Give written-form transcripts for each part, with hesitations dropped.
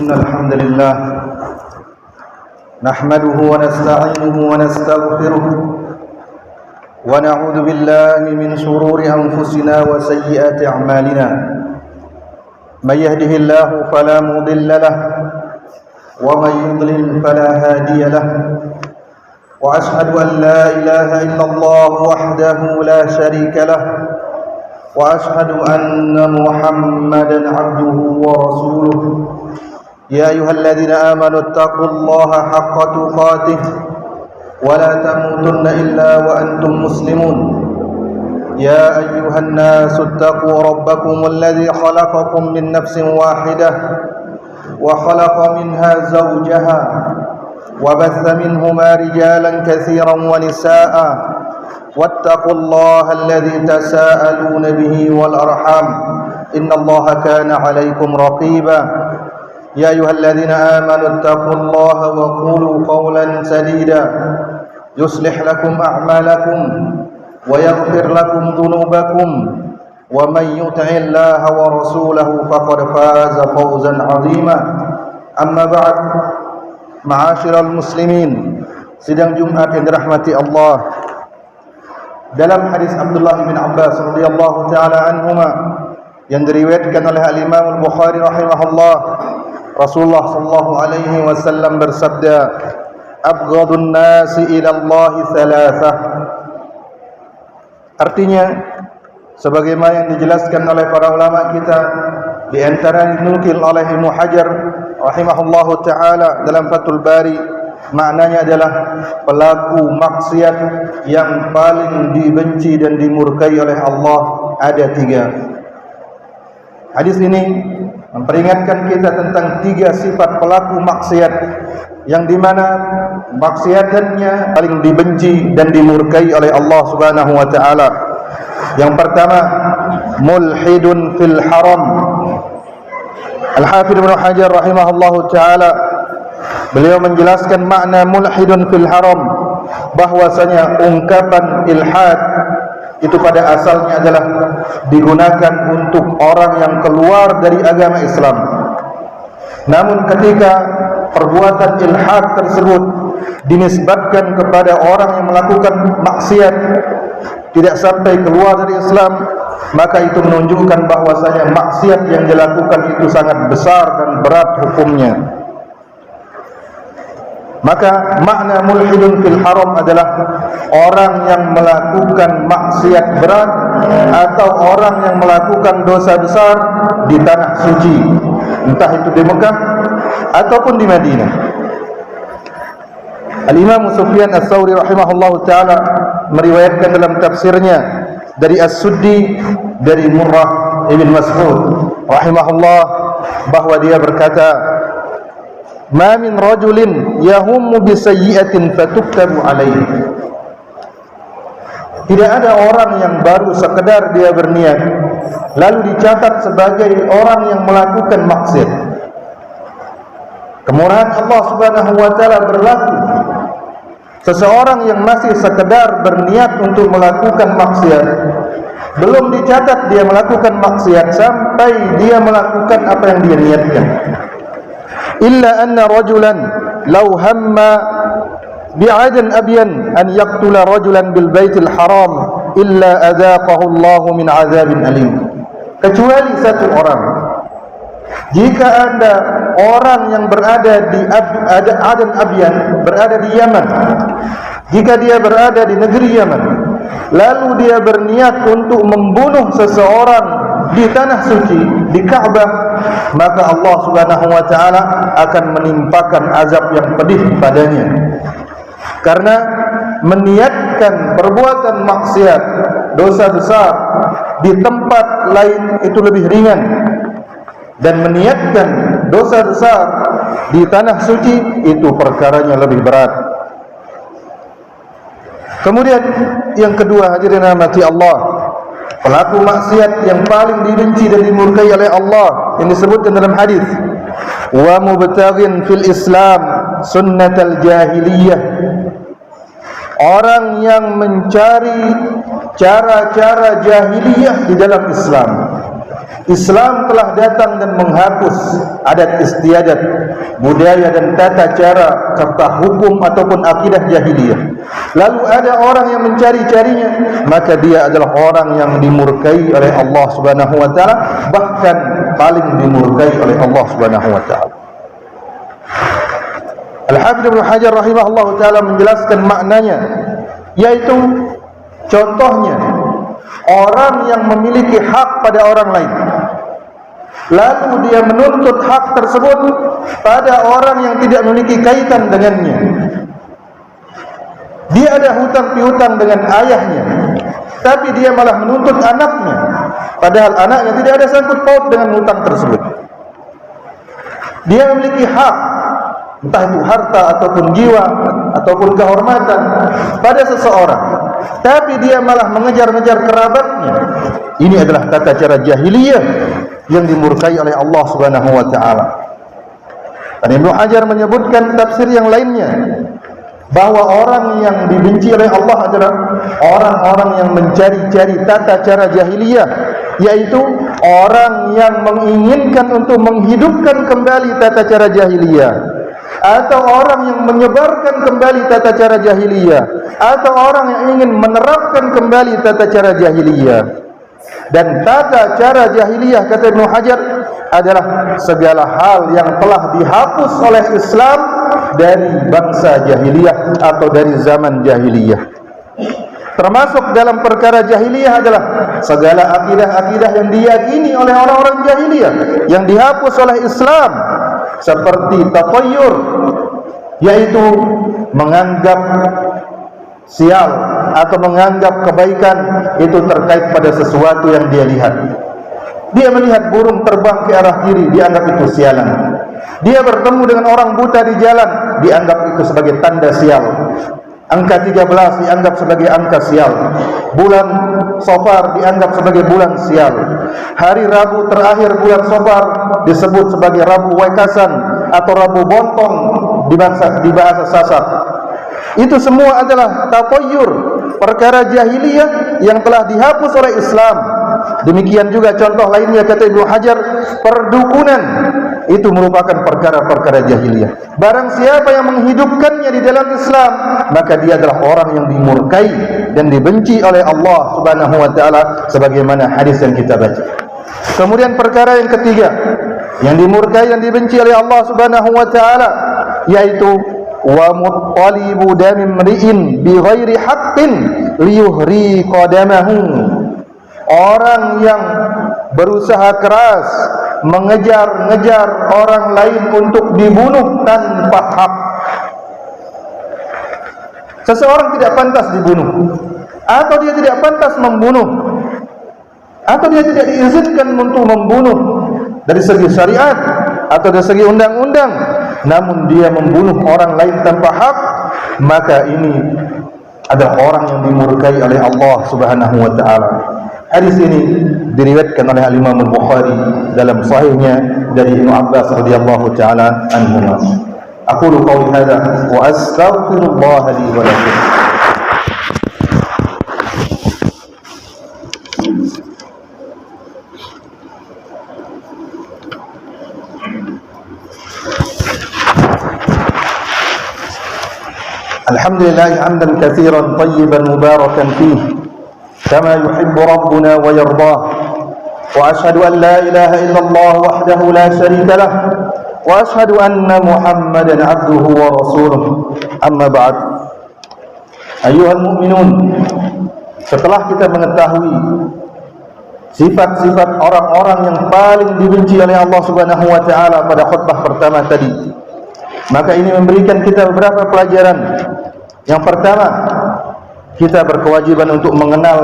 إن الحمد لله نحمده ونستعينه ونستغفره ونعوذ بالله من شرور أنفسنا وسيئات أعمالنا من يهده الله فلا مضل له ومن يضلل فلا هادي له وأشهد أن لا إله إلا الله وحده لا شريك له وأشهد أن محمدا عبده ورسوله يا أيها الذين آمنوا اتقوا الله حق تقاته ولا تموتن إلا وأنتم مسلمون يا أيها الناس اتقوا ربكم الذي خلقكم من نفس واحدة وخلق منها زوجها وبث منهما رجالا كثيرا ونساء واتقوا الله الذي تساءلون به والأرحام إن الله كان عليكم رقيبا يا أيها الذين آمنوا اتقوا الله وقولوا قولا سديدا يصلح لكم أعمالكم ويغفر لكم ذنوبكم ومن يطع الله ورسوله فقد فاز فوزا عظيما أما بعد Ma'asyiral muslimin, sidang Jumat yang dirahmati Allah. Dalam hadis Abdullah bin Abbas radhiyallahu taala anhuma yang diriwayatkan oleh Al-Imam Al-Bukhari rahimahullah, Rasulullah sallallahu alaihi wasallam bersabda, "Abghadun nasi ila Allah thalathah." Artinya, sebagaimana yang dijelaskan oleh para ulama kita, di antara dinukil oleh Ibnu Hajar rahimahullahu taala dalam Fathul Bari, maknanya adalah pelaku maksiat yang paling dibenci dan dimurkai oleh Allah ada 3. Hadis ini memperingatkan kita tentang 3 sifat pelaku maksiat yang dimana maksiatannya paling dibenci dan dimurkai oleh Allah Subhanahu wa taala. Yang pertama, mulhidun fil haram. Al-Hafidz Ibnu Hajar rahimahullahu taala, beliau menjelaskan makna mulhidun fil haram, bahwasanya ungkapan ilhad itu pada asalnya adalah digunakan untuk orang yang keluar dari agama Islam. Namun ketika perbuatan ilhad tersebut dinisbatkan kepada orang yang melakukan maksiat tidak sampai keluar dari Islam, maka itu menunjukkan bahwasanya maksiat yang dilakukan itu sangat besar dan berat hukumnya. Maka makna mulhidun fil haram adalah orang yang melakukan maksiat berat atau orang yang melakukan dosa besar di tanah suci, entah itu di Mekah ataupun di Madinah. Al-Imam Sufyan Ats-Tsauri rahimahullahu taala meriwayatkan dalam tafsirnya dari As-Suddi dari Murrah ibn Mas'ud rahimahullah bahwa dia berkata, "Ma min rajulin yahummu bi sayyi'atin fatuktabu alaihi." Tidak ada orang yang baru sekedar dia berniat lalu dicatat sebagai orang yang melakukan maksiat. Kemurahan Allah Subhanahu wa taala berlaku. Seseorang yang masih sekedar berniat untuk melakukan maksiat, belum dicatat dia melakukan maksiat sampai dia melakukan apa yang dia niatkan. Illa anna rajulan law hamma bi'adan abyan an yaqtula rajulan bil baitil haram illa adaqahu Allah min azabin alim. Kecuali satu orang, jika ada orang yang berada di Adan Abyan, berada di Yaman, jika dia berada di negeri Yaman, lalu dia berniat untuk membunuh seseorang di tanah suci, di Ka'bah, maka Allah Subhanahu wa taala akan menimpakan azab yang pedih padanya. Karena meniatkan perbuatan maksiat, dosa besar di tempat lain itu lebih ringan, dan meniatkan dosa besar di tanah suci itu perkaranya lebih berat. Kemudian yang kedua, hadirin rahmati Allah, pelaku maksiat yang paling dibenci dan dimurkai oleh Allah yang disebutkan dalam hadis, wa mubtaghin fil Islam sunnatal jahiliyah, orang yang mencari cara-cara jahiliyah di dalam Islam. Islam telah datang dan menghapus adat istiadat, budaya dan tata cara serta hukum ataupun akidah jahiliyah. Lalu ada orang yang mencari-carinya, maka dia adalah orang yang dimurkai oleh Allah Subhanahu wa taala, bahkan paling dimurkai oleh Allah Subhanahu wa taala. Al-Hafidz Ibnu Hajar rahimahullah taala menjelaskan maknanya, yaitu contohnya orang yang memiliki hak pada orang lain, lalu dia menuntut hak tersebut pada orang yang tidak memiliki kaitan dengannya. Dia ada hutang piutang dengan ayahnya, tapi dia malah menuntut anaknya, padahal anaknya tidak ada sangkut paut dengan hutang tersebut. Dia memiliki hak, entah itu harta ataupun jiwa ataupun kehormatan pada seseorang, tapi dia malah mengejar-ngejar kerabatnya. Ini adalah tata cara jahiliyah yang dimurkai oleh Allah Subhanahu wa taala. Dan Ibnu Hajar menyebutkan tafsir yang lainnya, bahwa orang yang dibenci oleh Allah adalah orang-orang yang mencari-cari tata cara jahiliyah, yaitu orang yang menginginkan untuk menghidupkan kembali tata cara jahiliyah, atau orang yang menyebarkan kembali tata cara jahiliyah, atau orang yang ingin menerapkan kembali tata cara jahiliyah. Dan tata cara jahiliyah, kata Ibnu Hajar, adalah segala hal yang telah dihapus oleh Islam dari bangsa jahiliyah atau dari zaman jahiliyah. Termasuk dalam perkara jahiliyah adalah segala akidah-akidah yang diyakini oleh orang-orang jahiliyah yang dihapus oleh Islam, seperti tatayyur, yaitu menganggap sial atau menganggap kebaikan itu terkait pada sesuatu yang dia lihat. Dia melihat burung terbang ke arah kiri, dianggap itu sialan. Dia bertemu dengan orang buta di jalan, dianggap itu sebagai tanda sial. Angka 13 dianggap sebagai angka sial. Bulan Safar dianggap sebagai bulan sial. Hari Rabu terakhir bulan Safar disebut sebagai Rabu Wekasan atau Rabu Bontong di bahasa Sasak. Itu semua adalah tatayyur, perkara jahiliyah yang telah dihapus oleh Islam. Demikian juga contoh lainnya, kata Ibnu Hajar, perdukunan itu merupakan perkara-perkara jahiliyah. Barang siapa yang menghidupkannya di dalam Islam, maka dia adalah orang yang dimurkai dan dibenci oleh Allah Subhanahu wa taala, sebagaimana hadis yang kita baca. Kemudian perkara yang ketiga yang dimurkai dan dibenci oleh Allah Subhanahu wa taala, yaitu wa muttalibu damim ri'in bi ghairi haqqin liyuhri qadamahu. Orang yang berusaha keras mengejar-ngejar orang lain untuk dibunuh tanpa hak. Seseorang tidak pantas dibunuh, atau dia tidak pantas membunuh, atau dia tidak diizinkan untuk membunuh dari segi syariat atau dari segi undang-undang, namun dia membunuh orang lain tanpa hak, maka ini adalah orang yang dimurkai oleh Allah Subhanahu wa taala. Hadis ini diriwayatkan oleh Imam Al-Bukhari dalam sahihnya dari Ibnu Abbas radhiyallahu taala anhuma. Aqulu qawli hadza wa astaghfirullah li wa lakum. Alhamdulillah hamdan katsiran tayyiban mubarakan fihi kama yuhibbu rabbuna wa yardah, wa ashhadu an la ilaha illallah wahdahu la syarika lah, wa ashhadu anna Muhammadan abduhu wa rasuluh. Amma ba'd. Ayyuhal mu'minun, setelah kita mengetahui sifat-sifat orang-orang yang paling dibenci oleh Allah Subhanahu wa taala pada khutbah pertama tadi, maka ini memberikan kita beberapa pelajaran. Yang pertama, kita berkewajiban untuk mengenal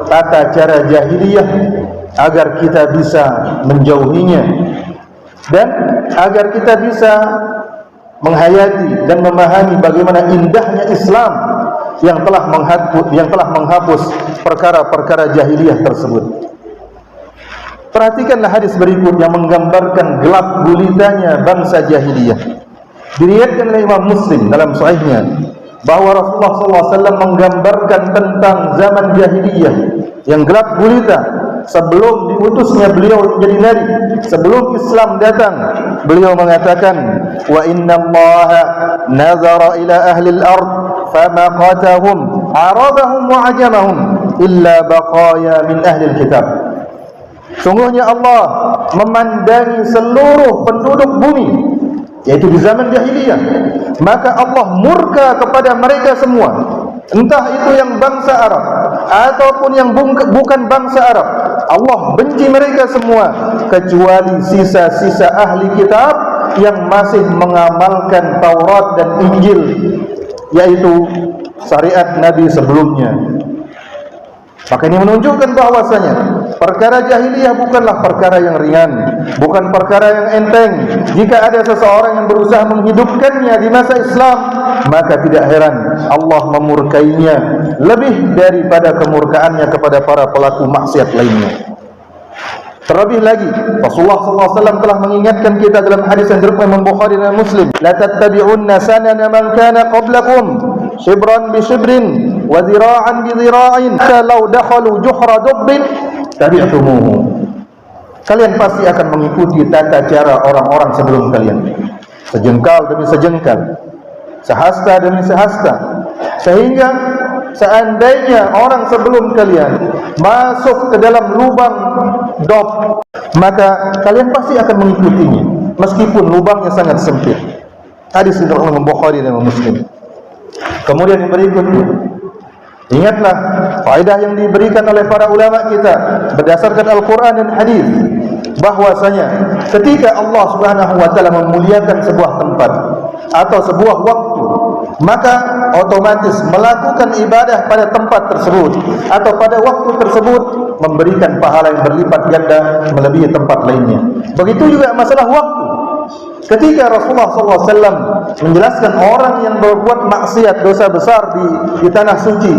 tata cara jahiliyah agar kita bisa menjauhinya, dan agar kita bisa menghayati dan memahami bagaimana indahnya Islam yang telah menghapus perkara-perkara jahiliyah tersebut. Perhatikanlah hadis berikut yang menggambarkan gelap gulitanya bangsa jahiliyah. Diriwayatkan oleh Imam Muslim dalam sahihnya bahwa Rasulullah SAW menggambarkan tentang zaman jahiliyah yang gelap gulita, sebelum diutusnya beliau menjadi nabi, sebelum Islam datang, beliau mengatakan, wa inna Allaha nazara ila ahli al-ard famaqatahum arabahum wa ajamahum illa baqaya min ahli al-kitab. Sungguhnya Allah memandangi seluruh penduduk bumi, yaitu di zaman jahiliyah, maka Allah murka kepada mereka semua, entah itu yang bangsa Arab ataupun yang bukan bangsa Arab. Allah benci mereka semua kecuali sisa-sisa ahli kitab yang masih mengamalkan Taurat dan Injil, yaitu syariat Nabi sebelumnya. Maka ini menunjukkan bahwasanya perkara jahiliyah bukanlah perkara yang ringan, bukan perkara yang enteng. Jika ada seseorang yang berusaha menghidupkannya di masa Islam, maka tidak heran Allah memurkainya lebih daripada kemurkaannya kepada para pelaku maksiat lainnya. Terlebih lagi, Rasulullah SAW telah mengingatkan kita dalam hadis yang diriwayatkan Imam Bukhari dan Muslim, la tattabi'unna sanana man kana qablakum shibran bi shibrin wa dhira'an bi dhira'in law dakhalu juhra dubbin tabi'tumuhu. Kalian pasti akan mengikuti tata cara orang-orang sebelum kalian, sejengkal demi sejengkal, sehasta demi sehasta, sehingga seandainya orang sebelum kalian masuk ke dalam lubang dob, maka kalian pasti akan mengikutinya meskipun lubangnya sangat sempit. Hadis riwayat Imam Bukhari dan Muslim. Kemudian yang berikutnya, ingatlah faedah yang diberikan oleh para ulama kita berdasarkan Al-Quran dan hadis, bahwasanya ketika Allah Subhanahu wa taala memuliakan sebuah tempat atau sebuah waktu, maka otomatis melakukan ibadah pada tempat tersebut atau pada waktu tersebut memberikan pahala yang berlipat ganda melebihi tempat lainnya. Begitu juga masalah waktu. Ketika Rasulullah SAW menjelaskan orang yang berbuat maksiat, dosa besar di tanah suci,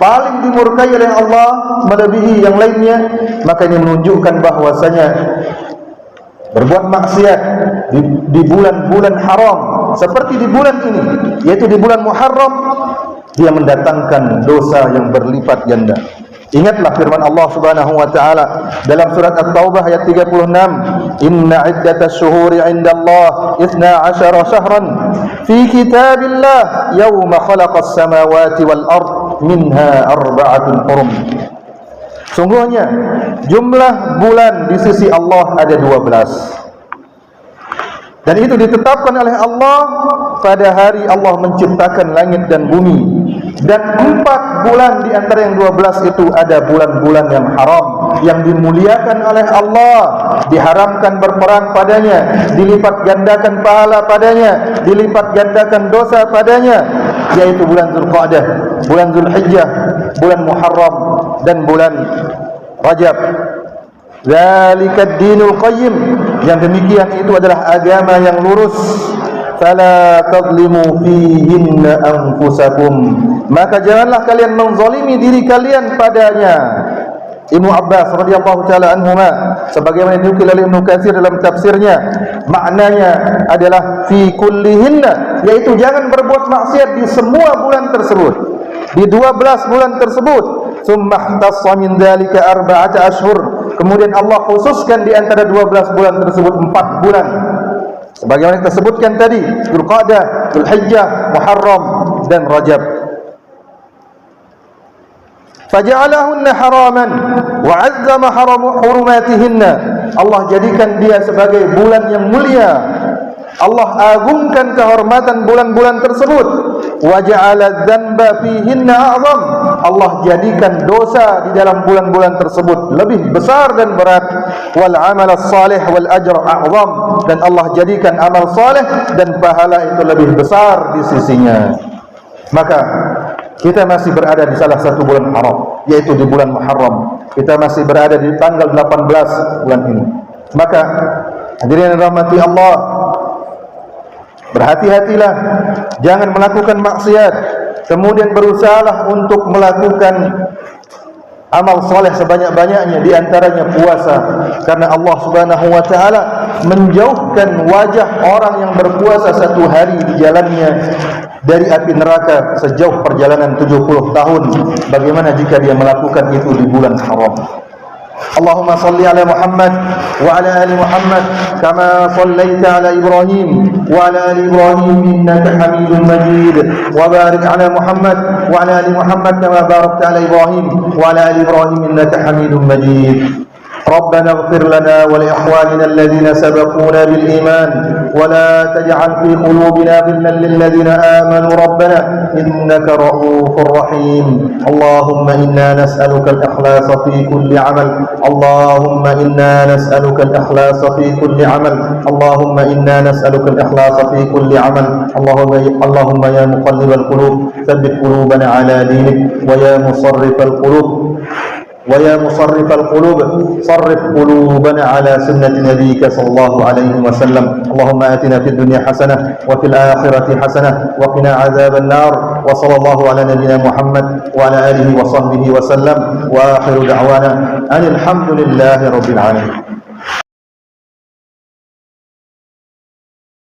paling dimurkai oleh Allah melebihi yang lainnya, maka ini menunjukkan bahwasanya berbuat maksiat di bulan-bulan haram seperti di bulan ini, yaitu di bulan Muharram, dia mendatangkan dosa yang berlipat ganda. Ingatlah firman Allah Subhanahu wa taala dalam surat At-Taubah ayat 36, inna iddatas syuhuri 'indallahi 12 syahran fi kitabillah yawma khalaqas samawati wal ard minha arba'atun hurum. Sungguhnya jumlah bulan di sisi Allah ada 12, dan itu ditetapkan oleh Allah pada hari Allah menciptakan langit dan bumi. Dan 4 bulan di antara yang 12 itu ada bulan-bulan yang haram, yang dimuliakan oleh Allah, diharamkan berperang padanya, dilipat gandakan pahala padanya, dilipat gandakan dosa padanya, yaitu bulan Zulqa'dah, bulan Zulhijjah, bulan Muharram, dan bulan Rajab. Zalikad dinul qayyim, yang demikian itu adalah agama yang lurus. Fala tadlimu fihinna anfusakum, maka janganlah kalian menzalimi diri kalian padanya. Ibnu Abbas radhiyallahu taala anhuma, sebagaimana dinukil oleh Ibnu Katsir dalam tafsirnya, maknanya adalah fi kullihinna, yaitu jangan berbuat maksiat di semua bulan tersebut, di 12 bulan tersebut. Summa ihtassa min dzalika 4 ashhur, kemudian Allah khususkan di antara 12 bulan tersebut 4 bulan, sebagaimana kita sebutkan tadi, Zulqa'dah, Zulhijjah, Muharram, dan Rajab. Faja'alahunna haraman wa 'azzama hurumatihinna, Allah jadikan dia sebagai bulan yang mulia, Allah agungkan kehormatan bulan-bulan tersebut. Wa ja'ala dzanba fihinna a'zam, Allah jadikan dosa di dalam bulan-bulan tersebut lebih besar dan berat. Wal 'amal as-salih wal ajr a'zam, dan Allah jadikan amal saleh dan pahala itu lebih besar di sisinya. Maka kita masih berada di salah satu bulan haram, yaitu di bulan Muharram. Kita masih berada di tanggal 18 bulan ini. Maka hadirin yang rahmati Allah, berhati-hatilah, jangan melakukan maksiat, kemudian berusahalah untuk melakukan amal soleh sebanyak-banyaknya, di antaranya puasa, karena Allah Subhanahu wa taala menjauhkan wajah orang yang berpuasa 1 hari di jalannya dari api neraka sejauh perjalanan 70 tahun. Bagaimana jika dia melakukan itu di bulan haram? اللهم صل على محمد وعلى آل محمد كما صليت على إبراهيم وعلى آل إبراهيم إنك حميد مجيد وبارك على محمد وعلى آل محمد كما باركت على إبراهيم وعلى آل إبراهيم إنك حميد مجيد ربنا اغفر لنا ولإخواننا الذين سبقونا بالإيمان ولا تجعل في قلوبنا غلا للذين آمنوا ربنا إنك رؤوف رحيم اللهم إنا نسألك الإخلاص في كل عمل اللهم إنا نسألك الإخلاص في كل عمل اللهم إنا نسألك الإخلاص في كل عمل اللهم يا مقلب القلوب ثبت قلوبنا على دينك ويا مصرف القلوب صرف قلوبنا على سنة نبيك صلى الله عليه وسلم اللهم آتنا في الدنيا حسنة وفي الآخرة حسنة وقنا عذاب النار وصلى الله على نبينا محمد وعلى آله وصحبه وسلم وآخر دعوانا أن الحمد لله رب العالمين.